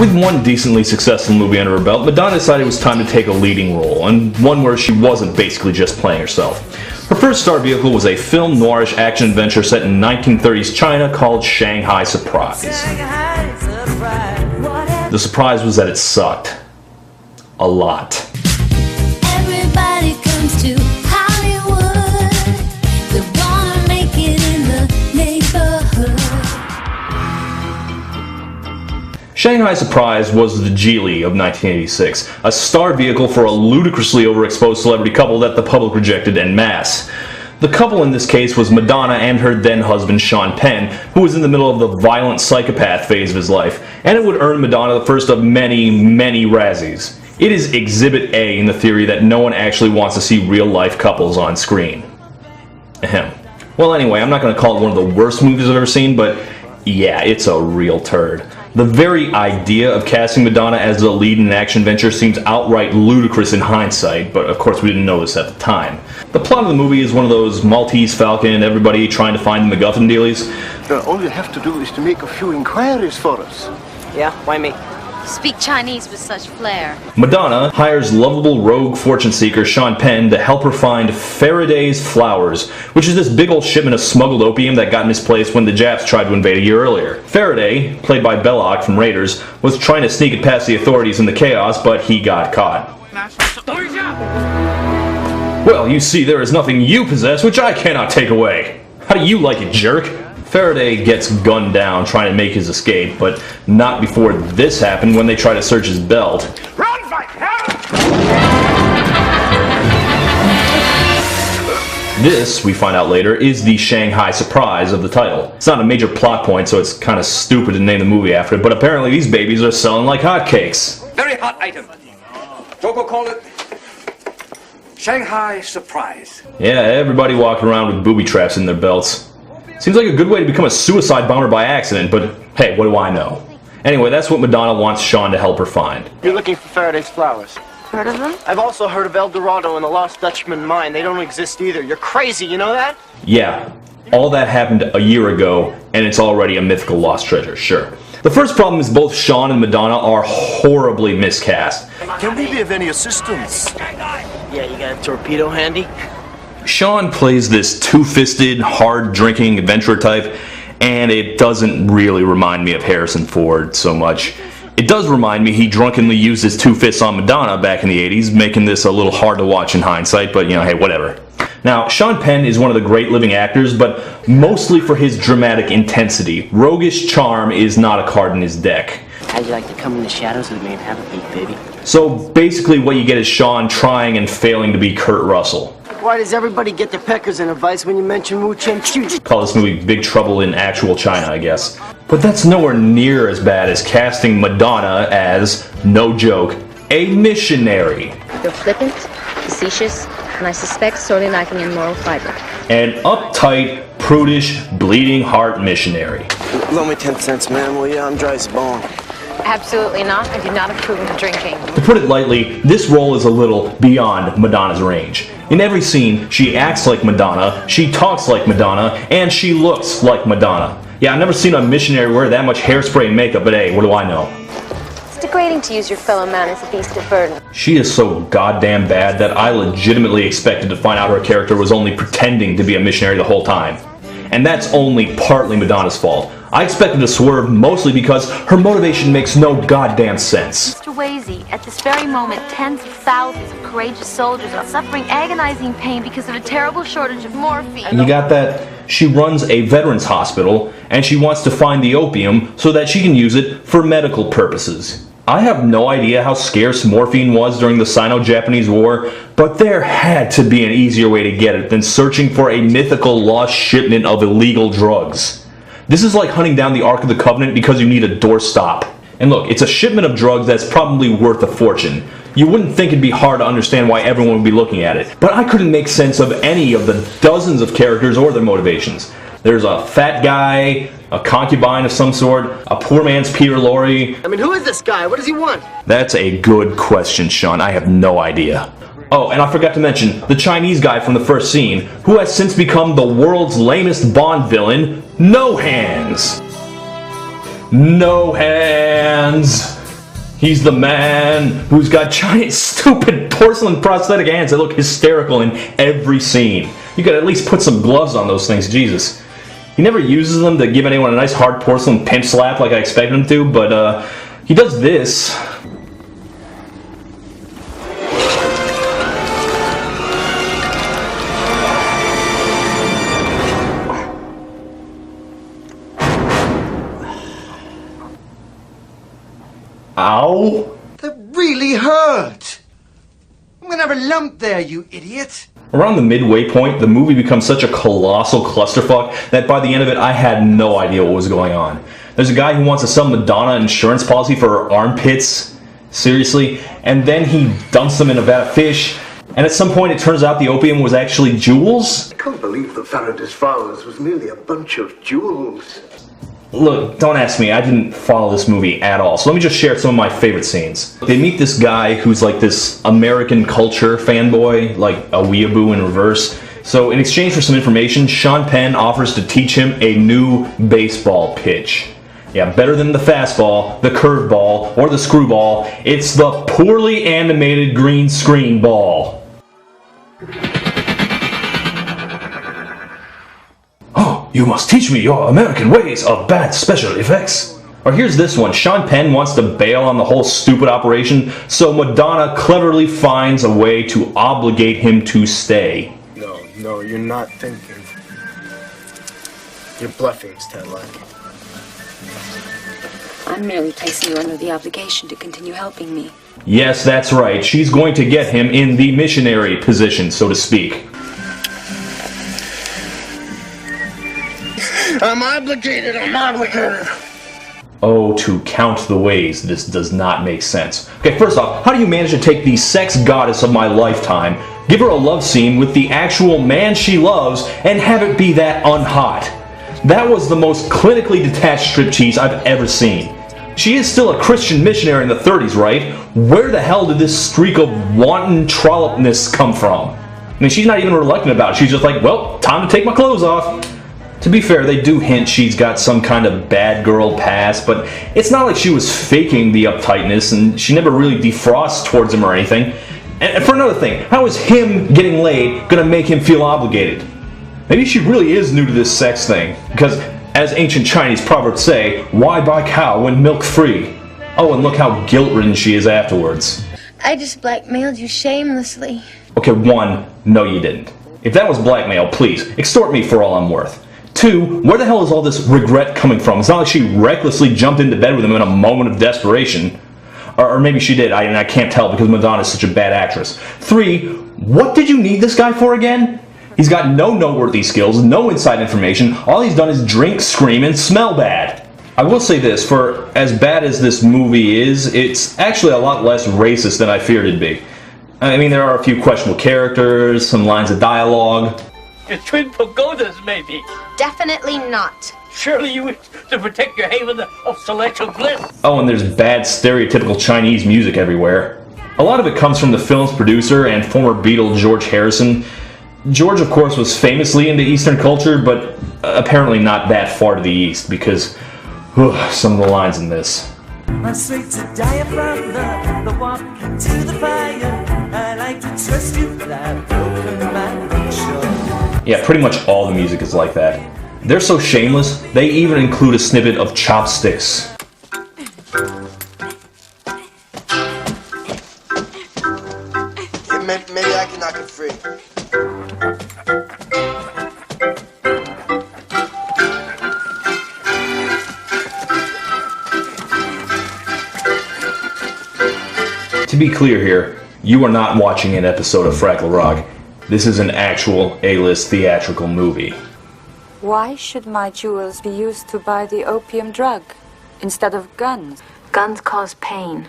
With one decently successful movie under her belt, Madonna decided it was time to take a leading role, and one where she wasn't basically just playing herself. Her first star vehicle was a film noirish action adventure set in 1930s China called Shanghai Surprise. The surprise was that it sucked. A lot. Everybody comes to Hollywood. They wanna make it in the neighborhood. Shanghai Surprise was the Джильи of 1986, a star vehicle for a ludicrously overexposed celebrity couple that the public rejected en masse. The couple in this case was Madonna and her then-husband Sean Penn, who was in the middle of the violent psychopath phase of his life, and it would earn Madonna the first of many, many Razzies. It is Exhibit A in the theory that no one actually wants to see real-life couples on screen. Ahem. Well, anyway, I'm not going to call it one of the worst movies I've ever seen, but yeah, it's a real turd. The very idea of casting Madonna as the lead in an action adventure seems outright ludicrous in hindsight, but of course we didn't know this at the time. The plot of the movie is one of those Maltese Falcon, everybody trying to find the Macguffin dealies. All you have to do is to make a few inquiries for us. Yeah, why me? You speak Chinese with such flair. Madonna hires lovable rogue fortune seeker Sean Penn to help her find Faraday's Flowers, which is this big old shipment of smuggled opium that got misplaced when the Japs tried to invade a year earlier. Faraday, played by Belloc from Raiders, was trying to sneak it past the authorities in the chaos, but he got caught. Well, you see, there is nothing you possess which I cannot take away. How do you like it, jerk? Faraday gets gunned down trying to make his escape, but not before this happened when they try to search his belt. Run, fight! This, we find out later, is the Shanghai Surprise of the title. It's not a major plot point, so it's kind of stupid to name the movie after it, but apparently these babies are selling like hotcakes. Very hot item. Joko call it Shanghai Surprise. Yeah, everybody walking around with booby traps in their belts. Seems like a good way to become a suicide bomber by accident, but hey, what do I know? Anyway, that's what Madonna wants Sean to help her find. You're looking for Faraday's Flowers. Heard of them? I've also heard of El Dorado and the Lost Dutchman Mine. They don't exist either. You're crazy, you know that? Yeah, all that happened a year ago, and it's already a mythical lost treasure, sure. The first problem is both Sean and Madonna are horribly miscast. Can we be of any assistance? Yeah, you got a torpedo handy? Sean plays this two-fisted, hard-drinking adventurer type, and it doesn't really remind me of Harrison Ford so much. It does remind me he drunkenly used his two fists on Madonna back in the 80s, making this a little hard to watch in hindsight, but you know, hey, whatever. Now, Sean Penn is one of the great living actors, but mostly for his dramatic intensity. Roguish charm is not a card in his deck. How'd you like to come in the shadows with me and have a beat, baby? So basically what you get is Sean trying and failing to be Kurt Russell. Why does everybody get their peckers in a vice when you mention Wu Chen Chu? Call this movie Big Trouble in Actual China, I guess. But that's nowhere near as bad as casting Madonna as, no joke, a missionary. They're flippant, facetious, and I suspect sorely lacking in moral fiber. An uptight, prudish, bleeding heart missionary. Loan me 10 cents, man, will you? I'm dry as a bone. Absolutely not. I do not approve of drinking. To put it lightly, this role is a little beyond Madonna's range. In every scene, she acts like Madonna, she talks like Madonna, and she looks like Madonna. Yeah, I've never seen a missionary wear that much hairspray and makeup, but hey, what do I know? It's degrading to use your fellow man as a beast of burden. She is so goddamn bad that I legitimately expected to find out her character was only pretending to be a missionary the whole time. And that's only partly Madonna's fault. I expected to swerve mostly because her motivation makes no goddamn sense. Mr. Wazy, at this very moment, tens of thousands of courageous soldiers are suffering agonizing pain because of a terrible shortage of morphine. And you got that? She runs a veterans hospital, and she wants to find the opium so that she can use it for medical purposes. I have no idea how scarce morphine was during the Sino-Japanese War, but there had to be an easier way to get it than searching for a mythical lost shipment of illegal drugs. This is like hunting down the Ark of the Covenant because you need a doorstop. And look, it's a shipment of drugs that's probably worth a fortune. You wouldn't think it'd be hard to understand why everyone would be looking at it, but I couldn't make sense of any of the dozens of characters or their motivations. There's a fat guy, a concubine of some sort, a poor man's Peter Lorre. I mean, who is this guy? What does he want? That's a good question, Sean. I have no idea. Oh, and I forgot to mention the Chinese guy from the first scene, who has since become the world's lamest Bond villain, No Hands. No Hands. He's the man who's got giant, stupid porcelain prosthetic hands that look hysterical in every scene. You could at least put some gloves on those things, Jesus. He never uses them to give anyone a nice hard porcelain pimp slap like I expect him to, but he does this. Ow. That really hurt. I'm gonna have a lump there, you idiot. Around the midway point, the movie becomes such a colossal clusterfuck that by the end of it, I had no idea what was going on. There's a guy who wants to sell Madonna an insurance policy for her armpits. Seriously? And then he dumps them in a vat of fish. And at some point, it turns out the opium was actually jewels? I can't believe that Faraday's flowers was merely a bunch of jewels. Look, don't ask me, I didn't follow this movie at all, so let me just share some of my favorite scenes. They meet this guy who's like this American culture fanboy, like a weeaboo in reverse. So in exchange for some information, Sean Penn offers to teach him a new baseball pitch. Yeah, better than the fastball, the curveball, or the screwball, it's the poorly animated green screen ball. You must teach me your American ways of bad special effects. Or here's this one. Sean Penn wants to bail on the whole stupid operation, so Madonna cleverly finds a way to obligate him to stay. No, you're not thinking. You're bluffing, Stella. I'm merely placing you under the obligation to continue helping me. Yes, that's right. She's going to get him in the missionary position, so to speak. I'm obligated. Oh, to count the ways this does not make sense. Okay, first off, how do you manage to take the sex goddess of my lifetime, give her a love scene with the actual man she loves, and have it be that unhot? That was the most clinically detached striptease I've ever seen. She is still a Christian missionary in the 30s, right? Where the hell did this streak of wanton trollopness come from? I mean, she's not even reluctant about it. She's just like, well, time to take my clothes off. To be fair, they do hint she's got some kind of bad girl past, but it's not like she was faking the uptightness, and she never really defrosts towards him or anything. And for another thing, how is him getting laid gonna make him feel obligated? Maybe she really is new to this sex thing, because as ancient Chinese proverbs say, why buy cow when milk free? Oh, and look how guilt-ridden she is afterwards. I just blackmailed you shamelessly. Okay, one, no you didn't. If that was blackmail, please, extort me for all I'm worth. Two, where the hell is all this regret coming from? It's not like she recklessly jumped into bed with him in a moment of desperation. Or maybe she did, I can't tell because Madonna is such a bad actress. Three, what did you need this guy for again? He's got no noteworthy skills, no inside information, all he's done is drink, scream, and smell bad. I will say this, for as bad as this movie is, it's actually a lot less racist than I feared it'd be. I mean, there are a few questionable characters, some lines of dialogue. Your twin pagodas, maybe. Definitely not. Surely you wish to protect your haven of celestial bliss. Oh, and there's bad stereotypical Chinese music everywhere. A lot of it comes from the film's producer and former Beatle George Harrison. George, of course, was famously into Eastern culture, but apparently not that far to the east, because some of the lines in this. I'm straight to die from the walk into the fire. I like to trust you, but I've broken my nature. Yeah, pretty much all the music is like that. They're so shameless, they even include a snippet of Chopsticks. Yeah, maybe I can knock it free. To be clear here, you are not watching an episode of Fraggle Rock. This is an actual A-list theatrical movie. Why should my jewels be used to buy the opium drug instead of guns? Guns cause pain.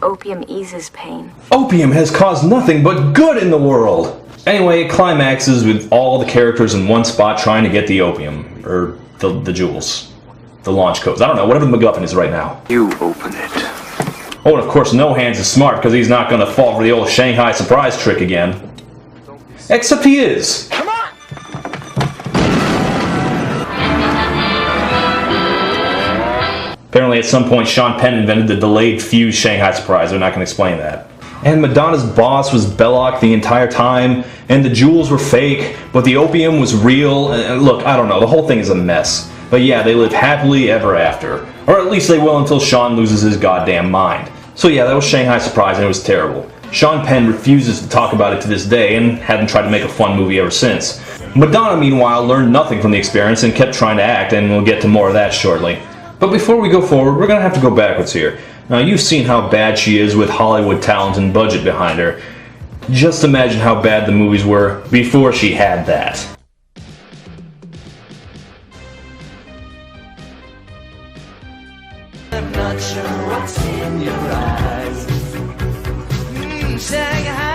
Opium eases pain. Opium has caused nothing but good in the world! Anyway, it climaxes with all the characters in one spot trying to get the opium. Or the jewels. The launch codes. I don't know, whatever the MacGuffin is right now. You open it. Oh, and of course No Hands is smart because he's not going to fall for the old Shanghai surprise trick again. Except he is. Come on! Apparently at some point Sean Penn invented the delayed fuse Shanghai Surprise. They're not going to explain that. And Madonna's boss was Belloc the entire time, and the jewels were fake, but the opium was real. Look, I don't know, the whole thing is a mess. But yeah, they live happily ever after. Or at least they will until Sean loses his goddamn mind. So yeah, that was Shanghai Surprise, and it was terrible. Sean Penn refuses to talk about it to this day, and hasn't tried to make a fun movie ever since. Madonna, meanwhile, learned nothing from the experience and kept trying to act, and we'll get to more of that shortly. But before we go forward, we're going to have to go backwards here. Now, you've seen how bad she is with Hollywood talent and budget behind her. Just imagine how bad the movies were before she had that. I'm not sure what's in your eyes. Shanghai.